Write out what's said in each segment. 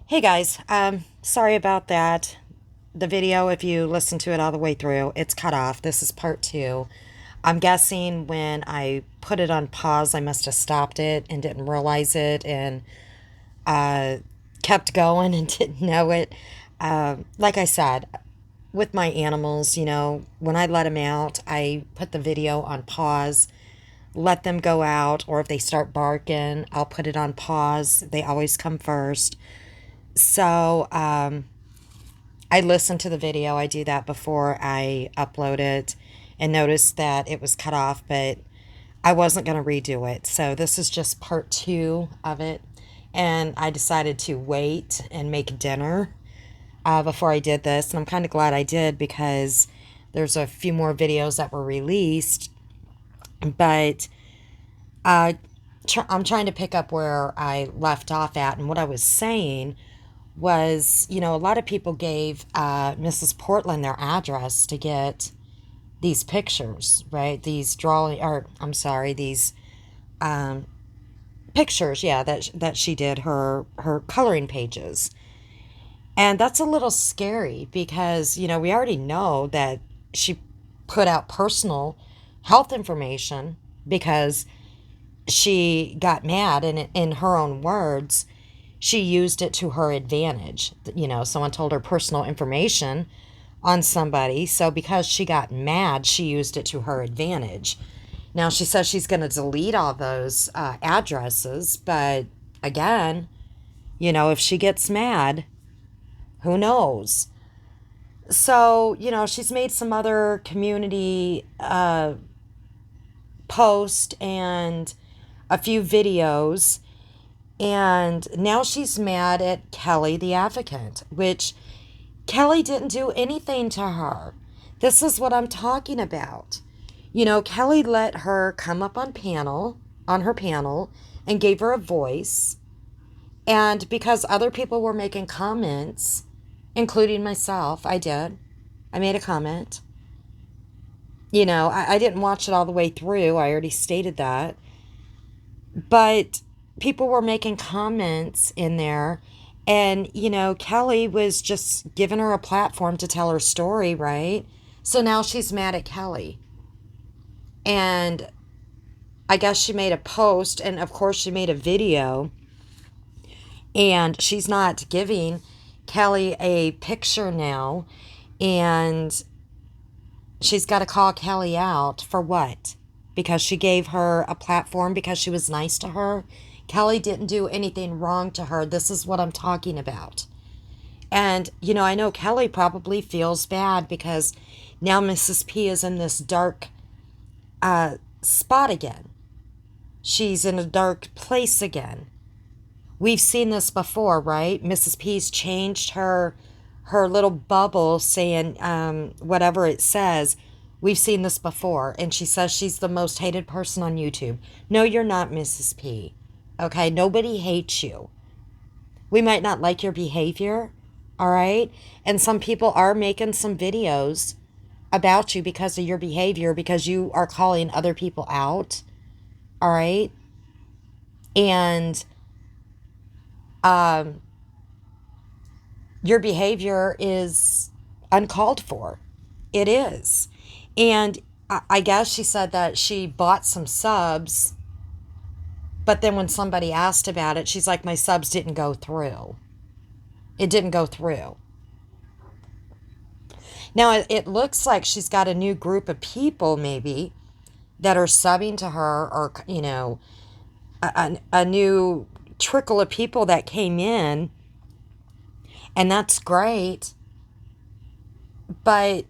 Hey guys, sorry about that. The video, if you listen to it all the way through, it's cut off. This is part two. I'm guessing when I put it on pause, I must have stopped it and didn't realize it and uh, kept going and didn't know it. Like I said, with my animals, when I let them out, I put the video on pause, let them go out, or if they start barking, I'll put it on pause. They always come first. So, I listen to the video. I do that before I upload it and noticed that it was cut off, but I wasn't going to redo it. So this is just part two of it. And I decided to wait and make dinner before I did this. And I'm kind of glad I did because there's a few more videos that were released. But I'm trying to pick up where I left off at. And what I was saying was, a lot of people gave Mrs. Portland their address to get these pictures, right? These drawing, or I'm sorry, these pictures, yeah, that she did her coloring pages, and that's a little scary because we already know that she put out personal health information because she got mad, and in her own words, she used it to her advantage. Someone told her personal information on somebody. So because she got mad, she used it to her advantage. Now she says she's going to delete all those addresses. But again, if she gets mad, who knows? So, she's made some other community post and a few videos. And now she's mad at Kelley the Advocate, which Kelley didn't do anything to her. This is what I'm talking about. Kelley let her come up on her panel, and gave her a voice. And because other people were making comments, including myself, I did. I made a comment. I didn't watch it all the way through. I already stated that. But people were making comments in there, and Kelley was just giving her a platform to tell her story, right? So now she's mad at Kelley, and I guess she made a post, and of course she made a video, and she's not giving Kelley a picture now, and she's got to call Kelley out for what? Because she gave her a platform because she was nice to her. Kelley didn't do anything wrong to her. This is what I'm talking about. And, I know Kelley probably feels bad because now Mrs. P is in this dark spot again. She's in a dark place again. We've seen this before, right? Mrs. P's changed her little bubble saying whatever it says. We've seen this before, and she says she's the most hated person on YouTube. No, you're not, Mrs. P. Okay, nobody hates you. We might not like your behavior, all right? And some people are making some videos about you because of your behavior, because you are calling other people out, all right? And your behavior is uncalled for. It is. And I guess she said that she bought some subs, but then when somebody asked about it, she's like, my subs didn't go through. It didn't go through. Now, it looks like she's got a new group of people, maybe, that are subbing to her, or, a new trickle of people that came in, and that's great. But,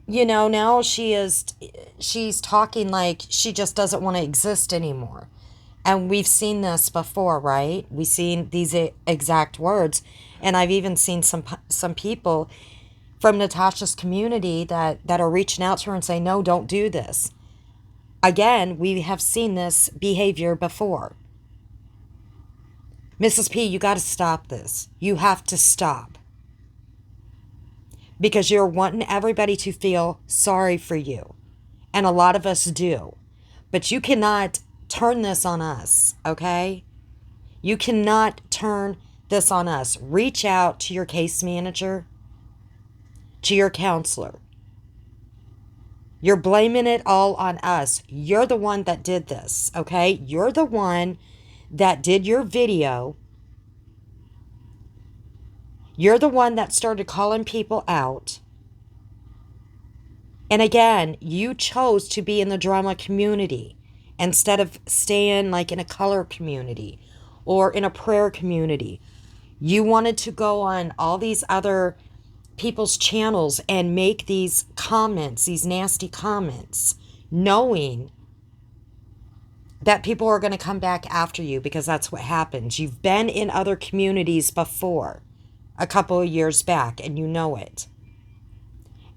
now she's talking like she just doesn't want to exist anymore. And we've seen this before, right? We've seen these exact words. And I've even seen some people from Natasha's community that are reaching out to her and saying, no, don't do this. Again, we have seen this behavior before. Mrs. P, you got to stop this. You have to stop. Because you're wanting everybody to feel sorry for you. And a lot of us do. But you cannot turn this on us, okay? You cannot turn this on us. Reach out to your case manager, to your counselor. You're blaming it all on us. You're the one that did this, okay? You're the one that did your video. You're the one that started calling people out. And again, you chose to be in the drama community instead of staying like in a color community or in a prayer community. You wanted to go on all these other people's channels and make these comments, these nasty comments, knowing that people are going to come back after you, because that's what happens. You've been in other communities before, a couple of years back, and you know it.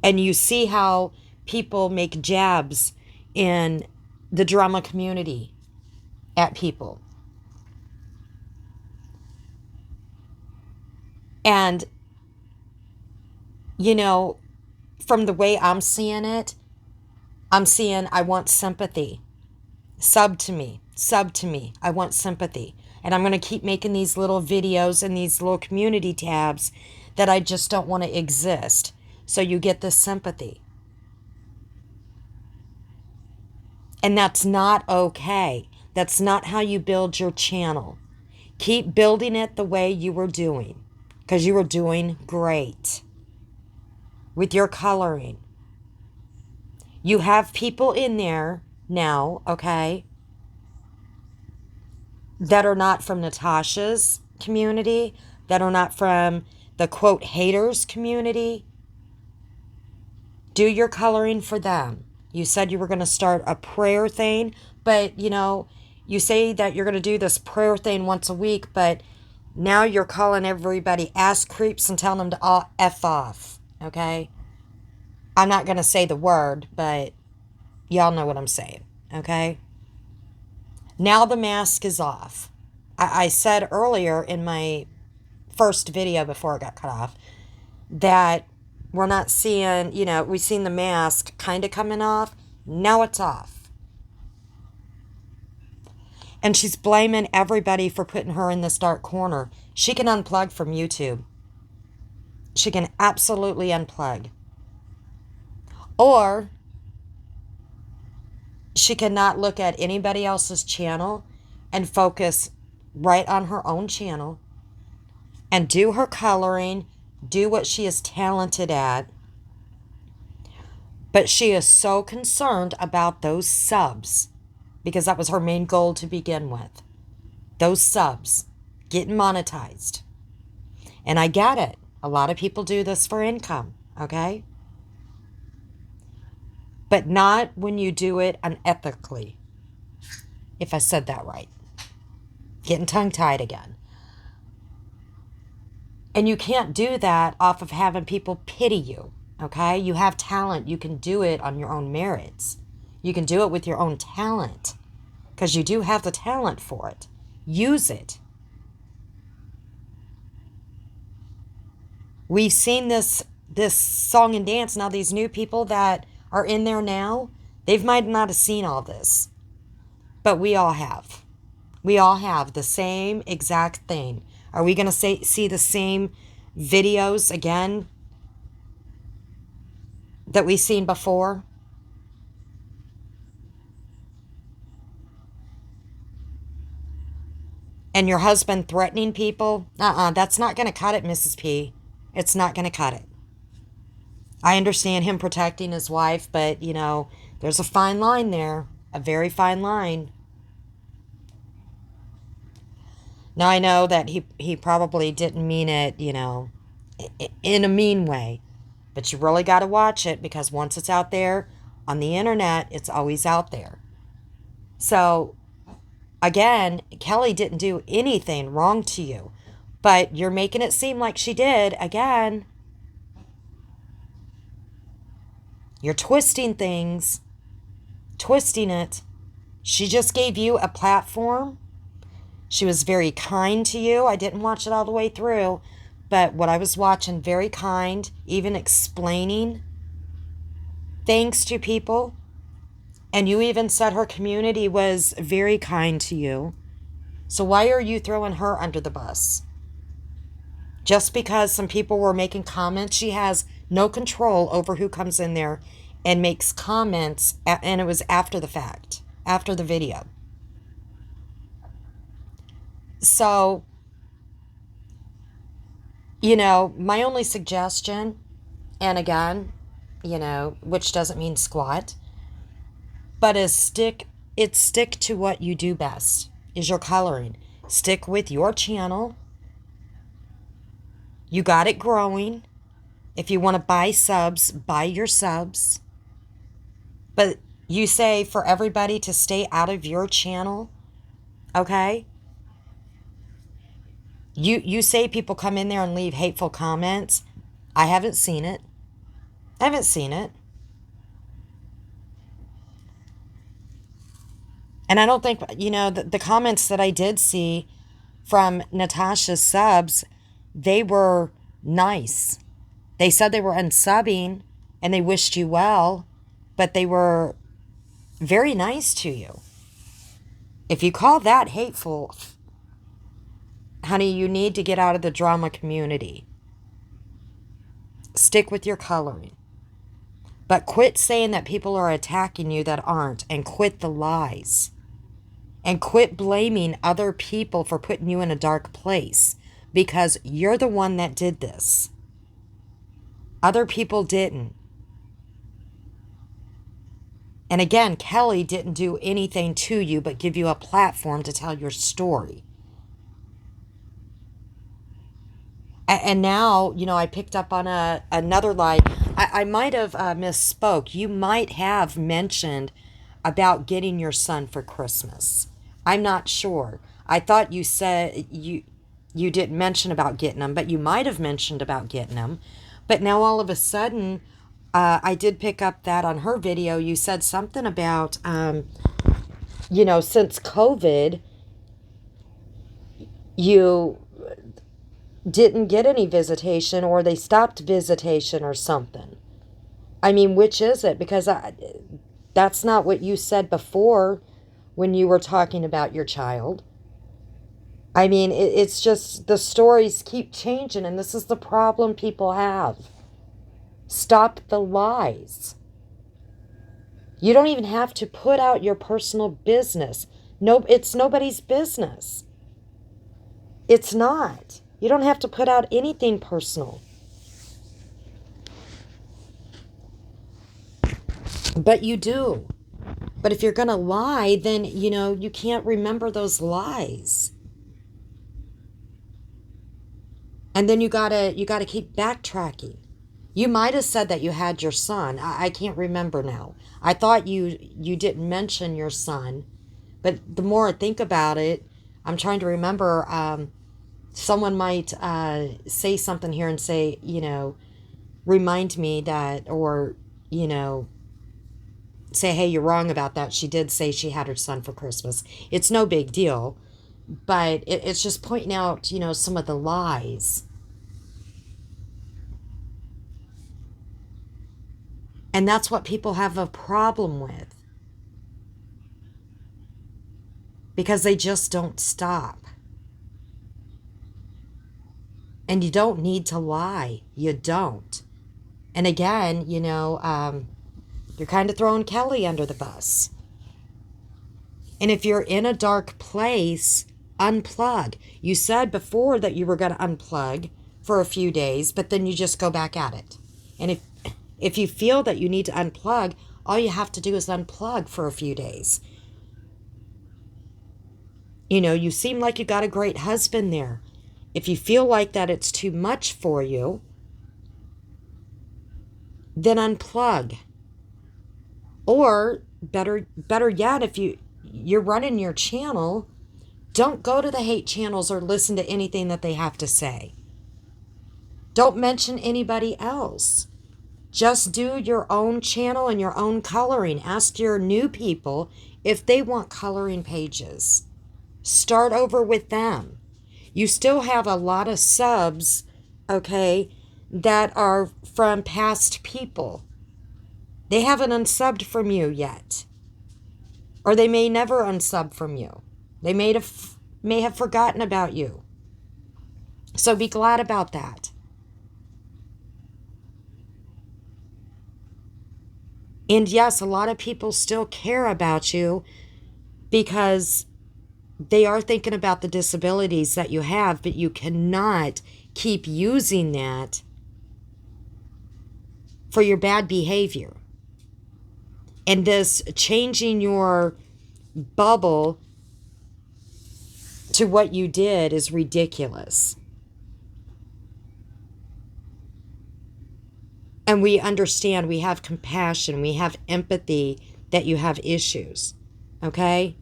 And you see how people make jabs in the drama community at people. And, you know, from the way I'm seeing it, I'm seeing I want sympathy. Sub to me. I want sympathy. And I'm going to keep making these little videos and these little community tabs that I just don't want to exist. So you get this sympathy. And that's not okay. That's not how you build your channel. Keep building it the way you were doing, because you were doing great with your coloring. You have people in there now, okay, that are not from Natasha's community, that are not from the quote haters community. Do your coloring for them. You said you were going to start a prayer thing, but you know, you say that you're going to do this prayer thing once a week, but now you're calling everybody ass creeps and telling them to all F off, okay? I'm not going to say the word, but y'all know what I'm saying, okay? Now the mask is off. I said earlier in my first video before it got cut off that we're not seeing, you know, we've seen the mask kind of coming off. Now it's off. And she's blaming everybody for putting her in this dark corner. She can unplug from YouTube. She can absolutely unplug. Or she cannot look at anybody else's channel and focus right on her own channel and do her coloring, do what she is talented at. But she is so concerned about those subs, because that was her main goal to begin with. Those subs, getting monetized. And I get it. A lot of people do this for income, okay? But not when you do it unethically. If I said that right. Getting tongue-tied again. And you can't do that off of having people pity you, okay? You have talent. You can do it on your own merits. You can do it with your own talent, because you do have the talent for it. Use it. We've seen this song and dance. Now these new people that are in there now, they might not have seen all this, but we all have. We all have the same exact thing. Are we going to see the same videos again that we've seen before? And your husband threatening people? That's not going to cut it, Mrs. P. It's not going to cut it. I understand him protecting his wife, but, you know, there's a fine line there. A very fine line. Now, I know that he probably didn't mean it, you know, in a mean way. But you really got to watch it, because once it's out there on the internet, it's always out there. So, again, Kelley didn't do anything wrong to you. But you're making it seem like she did. Again, you're twisting things. Twisting it. She just gave you a platform. She was very kind to you. I didn't watch it all the way through, but what I was watching, very kind, even explaining things to people. And you even said her community was very kind to you. So why are you throwing her under the bus? Just because some people were making comments, she has no control over who comes in there and makes comments, and it was after the fact, after the video. So, my only suggestion, and again, which doesn't mean squat, but is stick to what you do best, is your coloring. Stick with your channel. You got it growing. If you want to buy subs, buy your subs. But you say for everybody to stay out of your channel, okay? You say people come in there and leave hateful comments. I haven't seen it. I haven't seen it. And I don't think, the comments that I did see from Natasha's subs, they were nice. They said they were unsubbing and they wished you well, but they were very nice to you. If you call that hateful, honey, you need to get out of the drama community. Stick with your coloring. But quit saying that people are attacking you that aren't, and quit the lies. And quit blaming other people for putting you in a dark place, because you're the one that did this. Other people didn't. And again, Kelley didn't do anything to you but give you a platform to tell your story. And now, I picked up on another lie. I might have misspoke. You might have mentioned about getting your son for Christmas. I'm not sure. I thought you said you didn't mention about getting them, but you might have mentioned about getting them. But now all of a sudden, I did pick up that on her video. You said something about, since COVID, you didn't get any visitation, or they stopped visitation or something. I mean, which is it? Because that's not what you said before when you were talking about your child. I mean, it's just the stories keep changing, and this is the problem people have. Stop the lies. You don't even have to put out your personal business. No, it's nobody's business. It's not. You don't have to put out anything personal. But you do. But if you're going to lie, then, you can't remember those lies. And then you gotta keep backtracking. You might have said that you had your son. I can't remember now. I thought you didn't mention your son. But the more I think about it, I'm trying to remember, someone might say something here and say, remind me that, or, say, hey, you're wrong about that. She did say she had her son for Christmas. It's no big deal. But it's just pointing out, some of the lies. And that's what people have a problem with. Because they just don't stop. And you don't need to lie. You don't. And again, you're kind of throwing Kelley under the bus. And if you're in a dark place, unplug. You said before that you were going to unplug for a few days, but then you just go back at it. And if you feel that you need to unplug, all you have to do is unplug for a few days. You seem like you got a great husband there. If you feel like that it's too much for you, then unplug. Or better yet, if you're running your channel, don't go to the hate channels or listen to anything that they have to say. Don't mention anybody else. Just do your own channel and your own coloring. Ask your new people if they want coloring pages. Start over with them. You still have a lot of subs, okay, that are from past people. They haven't unsubbed from you yet. Or they may never unsub from you. They may have forgotten about you. So be glad about that. And yes, a lot of people still care about you because they are thinking about the disabilities that you have, but you cannot keep using that for your bad behavior. And this changing your bubble to what you did is ridiculous. And we understand, we have compassion, we have empathy that you have issues. Okay?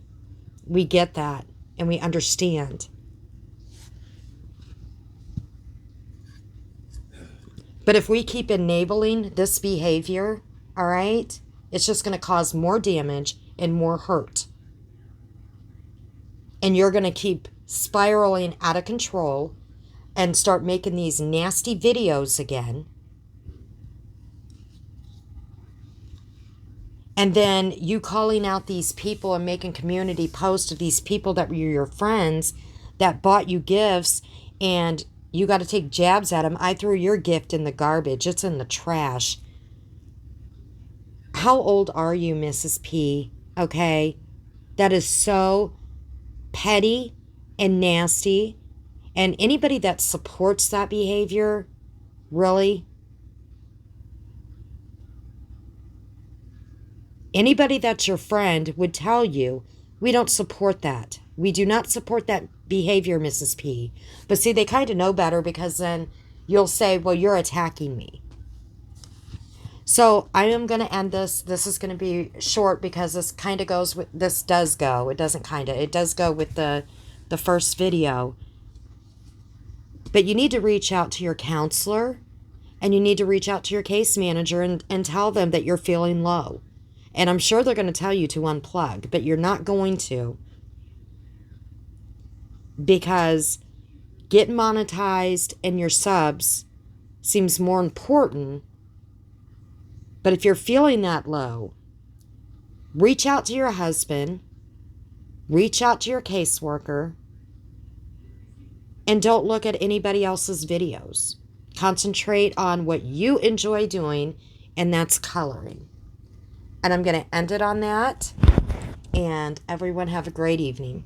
We get that and we understand. But if we keep enabling this behavior, all right, it's just going to cause more damage and more hurt. And you're going to keep spiraling out of control and start making these nasty videos again. And then you calling out these people and making community posts of these people that were your friends that bought you gifts, and you got to take jabs at them. I threw your gift in the garbage. It's in the trash. How old are you, Mrs. P? Okay? That is so petty and nasty. And anybody that supports that behavior, really? Anybody that's your friend would tell you, we don't support that. We do not support that behavior, Mrs. P. But see, they kind of know better because then you'll say, well, you're attacking me. So I am going to end this. This is going to be short because this kind of goes with, this does go. It doesn't kind of, it does go with the first video. But you need to reach out to your counselor and you need to reach out to your case manager and tell them that you're feeling low. And I'm sure they're going to tell you to unplug, but you're not going to, because getting monetized and your subs seems more important. But if you're feeling that low, reach out to your husband, reach out to your caseworker, and don't look at anybody else's videos. Concentrate on what you enjoy doing, and that's coloring. And I'm going to end it on that. And everyone have a great evening.